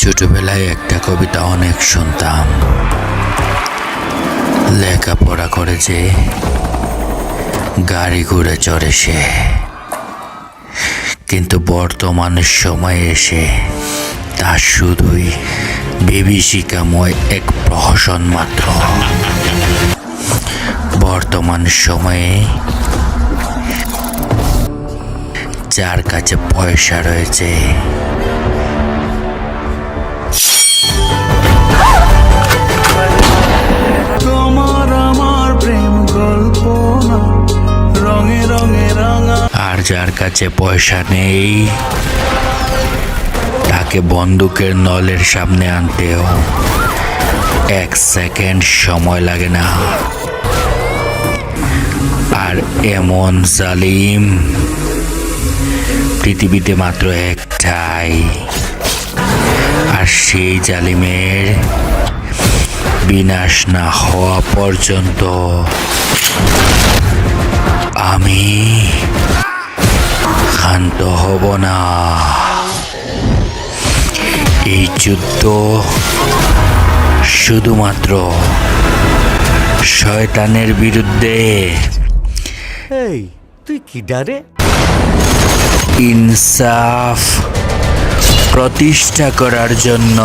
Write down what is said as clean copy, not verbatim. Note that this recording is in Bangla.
ছোটবেলায় একটা কবিতা অনেক শুনতাম। লেখাপড়া করেছে, গাড়ি ঘুরে চড়ে সে, কিন্তু বর্তমান সময়ে এসে তা শুধুই বিভীষিকাময় এক প্রহসন মাত্র। বর্তমান সময়ে যার কাছে পয়সা রয়েছে, তোমার আমার প্রেম গল্প না রঙে রঙে রাঙা। আর যার কাছে পয়সা নেই তাকে বন্দুকের নলের সামনে আনতেও 1 সেকেন্ড সময় লাগে না। আর এমন জালিম পৃথিবীতে মাত্র একটাই, আর সেই জালিমের বিনাশ না হওয়া পর্যন্ত আমি ক্ষান্ত হব না। এই যুদ্ধ শুধুমাত্র শয়তানের বিরুদ্ধে, এই তুই কি ডারে? ইনসাফ প্রতিষ্ঠা করার জন্য।